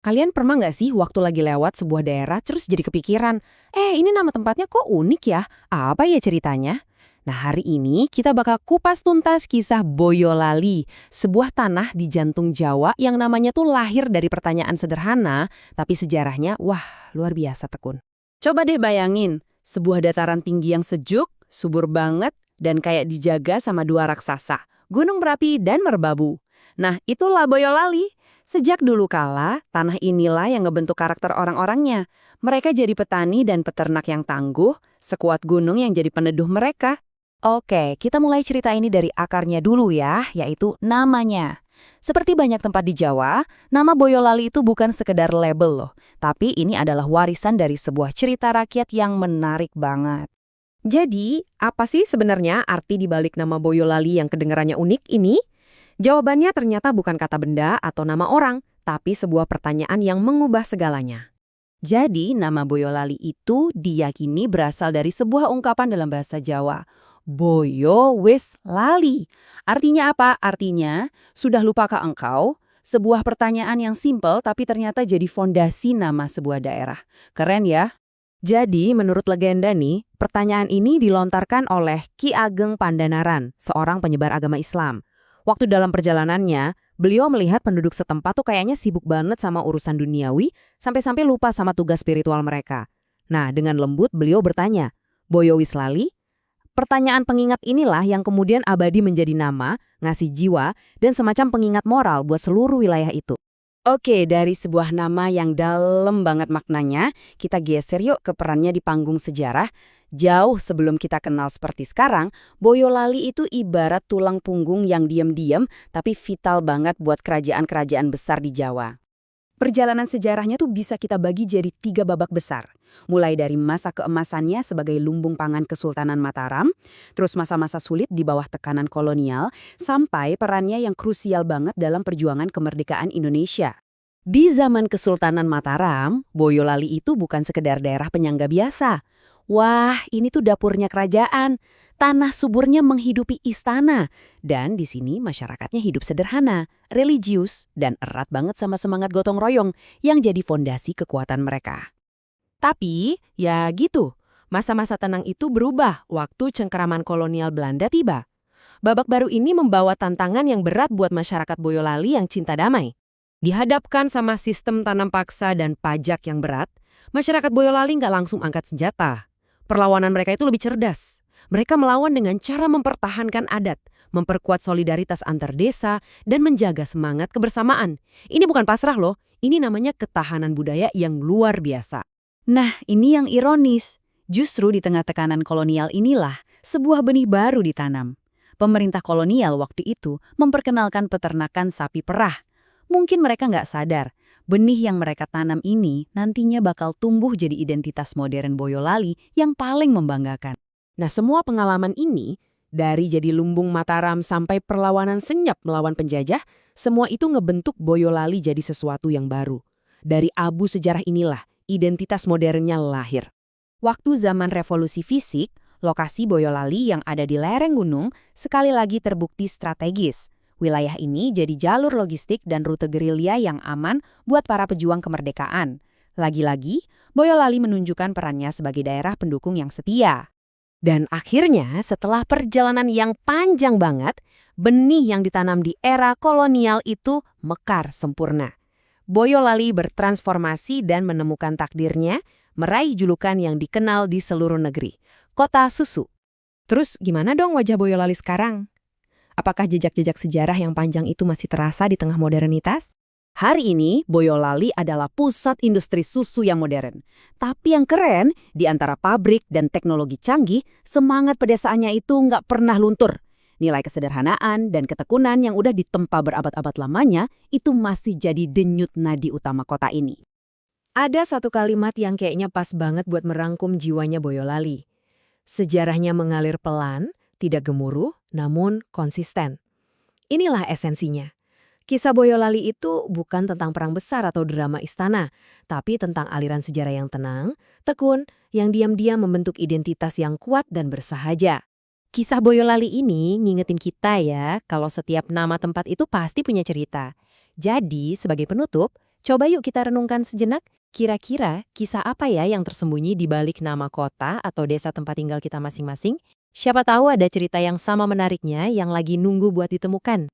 Kalian pernah nggak sih waktu lagi lewat sebuah daerah terus jadi kepikiran, ini nama tempatnya kok unik ya? Apa ya ceritanya? Nah, hari ini kita bakal kupas tuntas kisah Boyolali, sebuah tanah di jantung Jawa yang namanya tuh lahir dari pertanyaan sederhana, tapi sejarahnya, wah, luar biasa tekun. Coba deh bayangin, sebuah dataran tinggi yang sejuk, subur banget, dan kayak dijaga sama dua raksasa, gunung berapi dan merbabu. Nah, itulah Boyolali. Sejak dulu kala, tanah inilah yang ngebentuk karakter orang-orangnya. Mereka jadi petani dan peternak yang tangguh, sekuat gunung yang jadi peneduh mereka. Oke, kita mulai cerita ini dari akarnya dulu ya, yaitu namanya. Seperti banyak tempat di Jawa, nama Boyolali itu bukan sekedar label loh, tapi ini adalah warisan dari sebuah cerita rakyat yang menarik banget. Jadi, apa sih sebenarnya arti dibalik nama Boyolali yang kedengarannya unik ini? Jawabannya ternyata bukan kata benda atau nama orang, tapi sebuah pertanyaan yang mengubah segalanya. Jadi, nama Boyolali itu diyakini berasal dari sebuah ungkapan dalam bahasa Jawa. Boyo wis lali. Artinya apa? Artinya, sudah lupakah engkau? Sebuah pertanyaan yang simpel tapi ternyata jadi fondasi nama sebuah daerah. Keren ya? Jadi, menurut legenda nih, pertanyaan ini dilontarkan oleh Ki Ageng Pandanaran, seorang penyebar agama Islam. Waktu dalam perjalanannya, beliau melihat penduduk setempat tuh kayaknya sibuk banget sama urusan duniawi, sampai-sampai lupa sama tugas spiritual mereka. Nah, dengan lembut beliau bertanya, Boyo wis lali? Pertanyaan pengingat inilah yang kemudian abadi menjadi nama, ngasih jiwa, dan semacam pengingat moral buat seluruh wilayah itu. Oke, dari sebuah nama yang dalam banget maknanya, kita geser yuk ke perannya di panggung sejarah. Jauh sebelum kita kenal seperti sekarang, Boyolali itu ibarat tulang punggung yang diam-diam tapi vital banget buat kerajaan-kerajaan besar di Jawa. Perjalanan sejarahnya tuh bisa kita bagi jadi 3 babak besar. Mulai dari masa keemasannya sebagai lumbung pangan Kesultanan Mataram, terus masa-masa sulit di bawah tekanan kolonial, sampai perannya yang krusial banget dalam perjuangan kemerdekaan Indonesia. Di zaman Kesultanan Mataram, Boyolali itu bukan sekedar daerah penyangga biasa. Wah, ini tuh dapurnya kerajaan. Tanah suburnya menghidupi istana. Dan di sini masyarakatnya hidup sederhana, religius, dan erat banget sama semangat gotong royong yang jadi fondasi kekuatan mereka. Tapi, ya gitu, masa-masa tenang itu berubah waktu cengkeraman kolonial Belanda tiba. Babak baru ini membawa tantangan yang berat buat masyarakat Boyolali yang cinta damai. Dihadapkan sama sistem tanam paksa dan pajak yang berat, masyarakat Boyolali nggak langsung angkat senjata. Perlawanan mereka itu lebih cerdas. Mereka melawan dengan cara mempertahankan adat, memperkuat solidaritas antar desa, dan menjaga semangat kebersamaan. Ini bukan pasrah loh, ini namanya ketahanan budaya yang luar biasa. Nah, ini yang ironis. Justru di tengah tekanan kolonial inilah sebuah benih baru ditanam. Pemerintah kolonial waktu itu memperkenalkan peternakan sapi perah. Mungkin mereka nggak sadar, benih yang mereka tanam ini nantinya bakal tumbuh jadi identitas modern Boyolali yang paling membanggakan. Nah, semua pengalaman ini, dari jadi lumbung Mataram sampai perlawanan senyap melawan penjajah, semua itu ngebentuk Boyolali jadi sesuatu yang baru. Dari abu sejarah inilah, identitas modernnya lahir. Waktu zaman revolusi fisik, lokasi Boyolali yang ada di lereng gunung sekali lagi terbukti strategis. Wilayah ini jadi jalur logistik dan rute gerilya yang aman buat para pejuang kemerdekaan. Lagi-lagi, Boyolali menunjukkan perannya sebagai daerah pendukung yang setia. Dan akhirnya, setelah perjalanan yang panjang banget, benih yang ditanam di era kolonial itu mekar sempurna. Boyolali bertransformasi dan menemukan takdirnya, meraih julukan yang dikenal di seluruh negeri, Kota Susu. Terus gimana dong wajah Boyolali sekarang? Apakah jejak-jejak sejarah yang panjang itu masih terasa di tengah modernitas? Hari ini, Boyolali adalah pusat industri susu yang modern. Tapi yang keren, di antara pabrik dan teknologi canggih, semangat pedesaannya itu nggak pernah luntur. Nilai kesederhanaan dan ketekunan yang udah ditempa berabad-abad lamanya, itu masih jadi denyut nadi utama kota ini. Ada satu kalimat yang kayaknya pas banget buat merangkum jiwanya Boyolali. Sejarahnya mengalir pelan, tidak gemuruh, namun konsisten. Inilah esensinya. Kisah Boyolali itu bukan tentang perang besar atau drama istana, tapi tentang aliran sejarah yang tenang, tekun, yang diam-diam membentuk identitas yang kuat dan bersahaja. Kisah Boyolali ini ngingetin kita ya, kalau setiap nama tempat itu pasti punya cerita. Jadi, sebagai penutup, Coba yuk kita renungkan sejenak, kira-kira kisah apa ya yang tersembunyi di balik nama kota atau desa tempat tinggal kita masing-masing? Siapa tahu ada cerita yang sama menariknya yang lagi nunggu buat ditemukan.